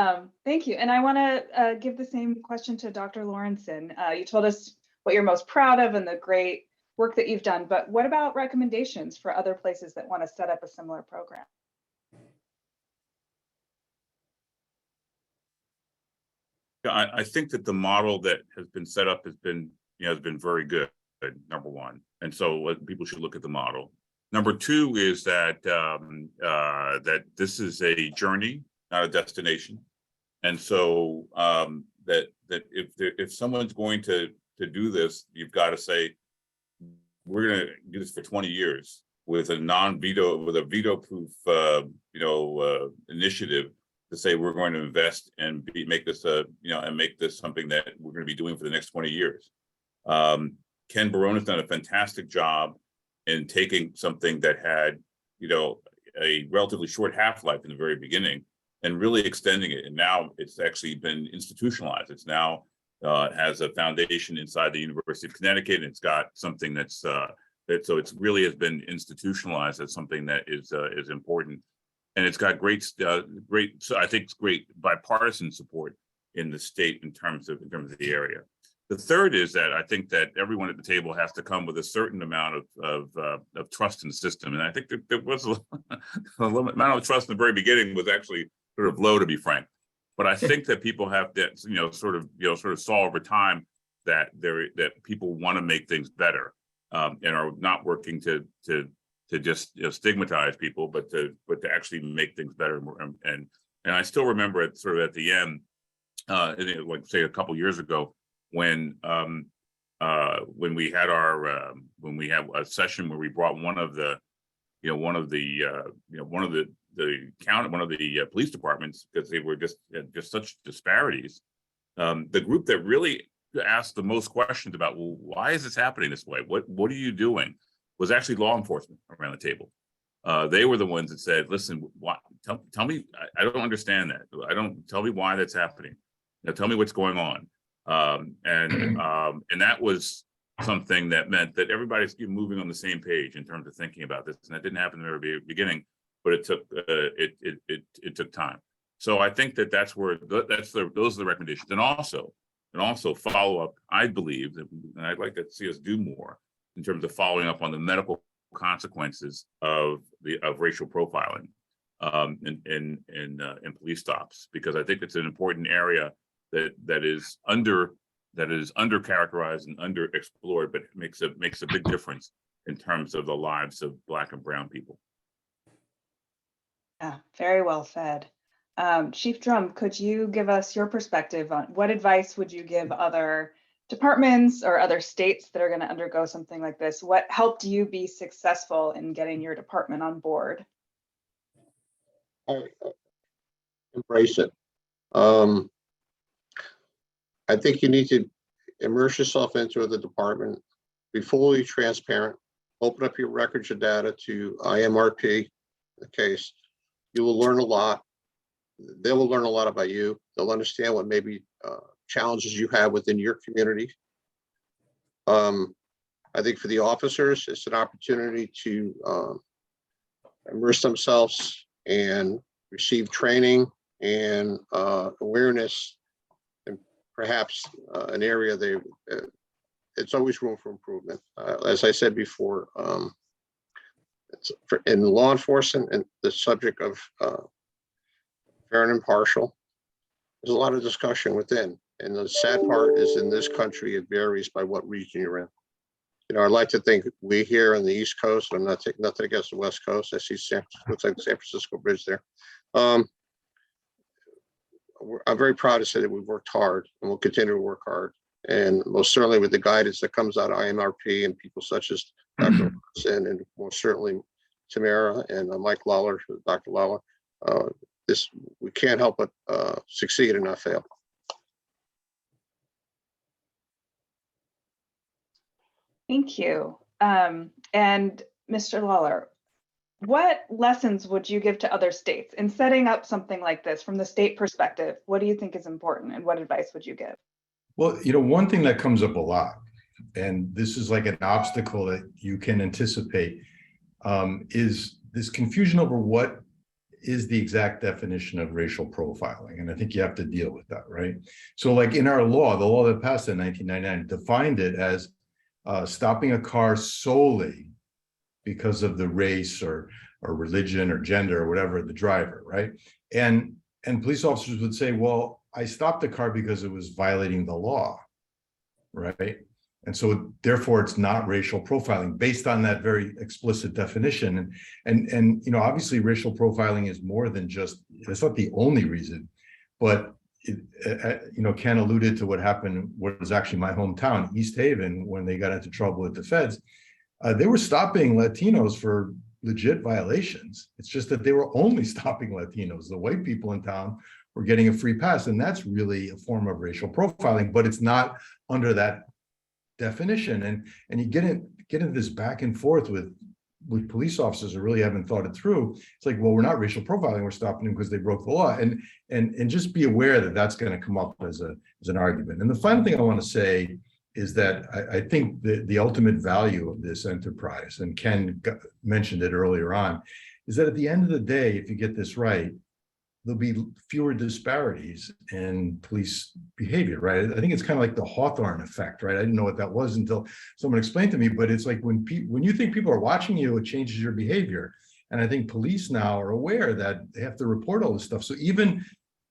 Thank you. And I want to give the same question to Dr. Lawrenson. You told us what you're most proud of and the great work that you've done, but what about recommendations for other places that want to set up a similar program? I think that the model that has been set up has been very good, number one. And so people should look at the model. Number two is that that this is a journey, not a destination. And so that if someone's going to do this, you've got to say, we're going to do this for 20 years with a veto-proof initiative to say we're going to invest and make this something that we're going to be doing for the next 20 years. Ken Barone's done a fantastic job in taking something that had a relatively short half-life in the very beginning and really extending it. And now it's actually been institutionalized. It's now has a foundation inside the University of Connecticut, and it's got something so it's really has been institutionalized as something that is important. And it's got great, so I think it's great bipartisan support in the state in terms of the area. The third is that I think that everyone at the table has to come with a certain amount of trust in the system. And I think that there was the amount of trust in the very beginning was actually sort of low, to be frank. But I think that people have to, sort of saw over time that people want to make things better and are not working to just stigmatize people, but to actually make things better. And I still remember it sort of at the end, like say a couple years ago, when we had a session where we brought one of the police departments, because they were just such disparities. The group that really asked the most questions about, well, why is this happening this way? What are you doing? Was actually law enforcement around the table. They were the ones that said, listen, tell me, I don't understand that. Tell me why that's happening. Tell me what's going on. And that was something that meant that everybody's moving on the same page in terms of thinking about this. And that didn't happen in the very beginning, but it took it took time. So I think that those are the recommendations. And also follow up, I believe, and I'd like to see us do more in terms of following up on the medical consequences of racial profiling in police stops, because I think it's an important area that is under characterized and underexplored, but makes a big difference in terms of the lives of Black and brown people. Yeah, very well said. Chief Drum, could you give us your perspective on what advice would you give other departments or other states that are going to undergo something like this? What helped you be successful in getting your department on board? Embrace it. I think you need to immerse yourself into the department, be fully transparent, open up your records of data to IMRP, the case. You will learn a lot. They will learn a lot about you. They'll understand what maybe challenges you have within your community. I think for the officers, it's an opportunity to immerse themselves and receive training and awareness, and perhaps an area it's always room for improvement. As I said before, in law enforcement and the subject of fair and impartial, there's a lot of discussion within. And the sad part is, in this country, it varies by what region you're in. I'd like to think we here on the East Coast, I'm not taking nothing against the West Coast. I see looks like the San Francisco Bridge there. I'm very proud to say that we've worked hard and we'll continue to work hard. And most certainly with the guidance that comes out of IMRP and people such as Dr. Lawson, and most certainly Tamara and Mike Lawler, Dr. Lawler, we can't help but succeed and not fail. Thank you. And Mr. Lawler, what lessons would you give to other states in setting up something like this from the state perspective? What do you think is important, and what advice would you give? Well, one thing that comes up a lot, and this is like an obstacle that you can anticipate, is this confusion over what is the exact definition of racial profiling. And I think you have to deal with that, right? So like in our law, the law that passed in 1999 defined it as stopping a car solely because of the race or religion or gender or whatever the driver, right? And police officers would say, well, I stopped the car because it was violating the law, right? And so therefore it's not racial profiling based on that very explicit definition. And you know, obviously racial profiling is more than just, it's not the only reason, but you know, Ken alluded to what happened, what was actually my hometown, East Haven, when they got into trouble with the feds. They were stopping Latinos for legit violations. It's just that they were only stopping Latinos. The white people in town were getting a free pass, and that's really a form of racial profiling, but it's not under that definition. And you get into this back and forth with police officers who really haven't thought it through. It's like, well, we're not racial profiling, we're stopping them because they broke the law. And just be aware that that's going to come up as an argument. And the final thing I want to say is that I think the ultimate value of this enterprise, and Ken mentioned it earlier on, is that at the end of the day, if you get this right, there'll be fewer disparities in police behavior, right? I think it's kind of like the Hawthorne effect, right? I didn't know what that was until someone explained to me, but it's like when you think people are watching you, it changes your behavior. And I think police now are aware that they have to report all this stuff. So even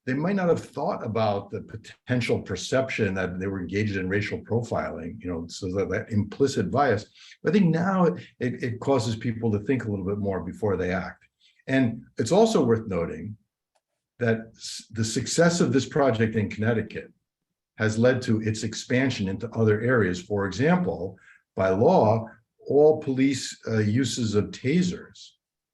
they might not have thought about the potential perception that they were engaged in racial profiling, you know, so that implicit bias. But I think now it causes people to think a little bit more before they act. And it's also worth noting that the success of this project in Connecticut has led to its expansion into other areas. For example, by law, all police uses of tasers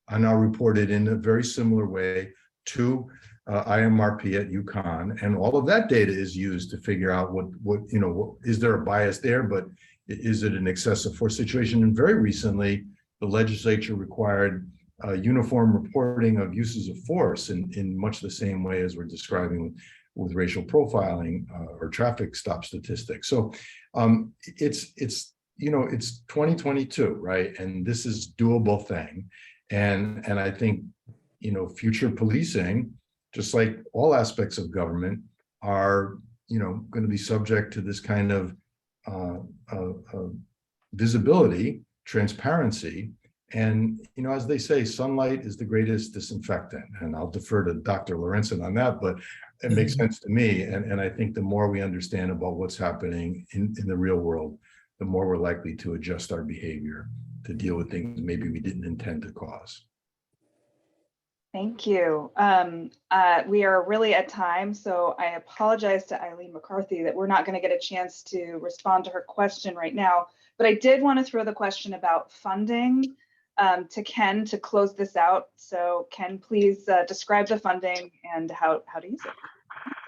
are now reported in a very similar way to IMRP at UConn, and all of that data is used to figure out what you know, is there a bias there, but is it an excessive force situation? And very recently, the legislature required uniform reporting of uses of force in much the same way as we're describing with racial profiling or traffic stop statistics. So it's you know, it's 2022, right? And this is a doable thing, and I think, you know, future policing, just like all aspects of government, are, you know, going to be subject to this kind of visibility, transparency. And, you know, as they say, sunlight is the greatest disinfectant. And I'll defer to Dr. Lorenzen on that, but it makes sense to me. And I think the more we understand about what's happening in the real world, the more we're likely to adjust our behavior to deal with things maybe we didn't intend to cause. Thank you. We are really at time, so I apologize to Eileen McCarthy that we're not going to get a chance to respond to her question right now, but I did want to throw the question about funding to Ken to close this out. So Ken, please describe the funding and how to use it.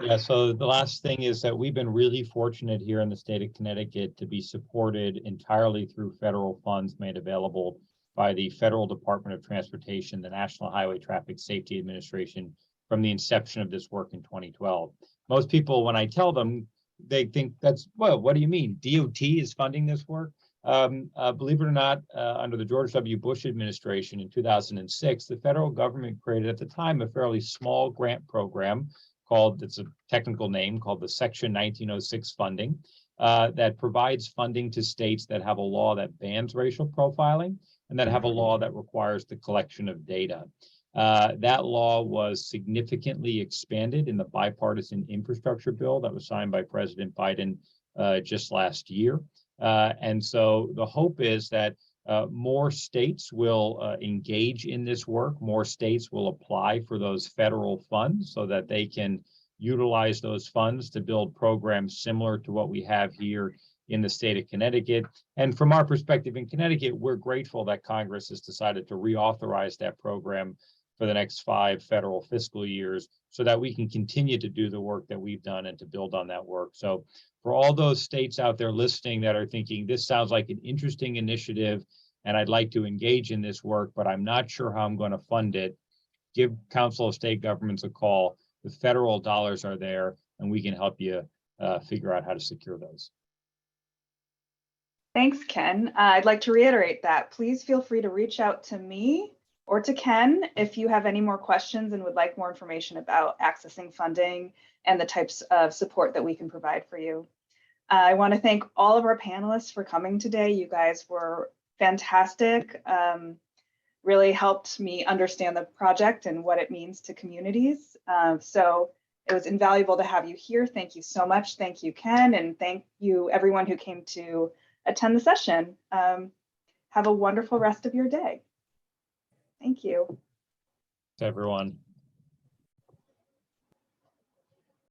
Yeah, so the last thing is that we've been really fortunate here in the state of Connecticut to be supported entirely through federal funds made available by the Federal Department of Transportation, the National Highway Traffic Safety Administration, from the inception of this work in 2012. Most people, when I tell them, they think that's, well, what do you mean? DOT is funding this work? Believe it or not, under the George W. Bush administration in 2006, the federal government created at the time a fairly small grant program called, it's a technical name, called the Section 1906 funding, that provides funding to states that have a law that bans racial profiling and that have a law that requires the collection of data. That law was significantly expanded in the Bipartisan Infrastructure Bill that was signed by President Biden just last year. And so the hope is that more states will engage in this work. More states will apply for those federal funds so that they can utilize those funds to build programs similar to what we have here in the state of Connecticut. And from our perspective in Connecticut, we're grateful that Congress has decided to reauthorize that program for the next 5 federal fiscal years so that we can continue to do the work that we've done and to build on that work. So for all those states out there listening that are thinking, this sounds like an interesting initiative and I'd like to engage in this work, but I'm not sure how I'm going to fund it, give Council of State Governments a call. The federal dollars are there and we can help you figure out how to secure those. Thanks, Ken. I'd like to reiterate that. Please feel free to reach out to me or to Ken if you have any more questions and would like more information about accessing funding and the types of support that we can provide for you. I want to thank all of our panelists for coming today. You guys were fantastic. Really helped me understand the project and what it means to communities. So it was invaluable to have you here. Thank you so much. Thank you, Ken, and thank you everyone who came to attend the session. Have a wonderful rest of your day. Thank you. To everyone.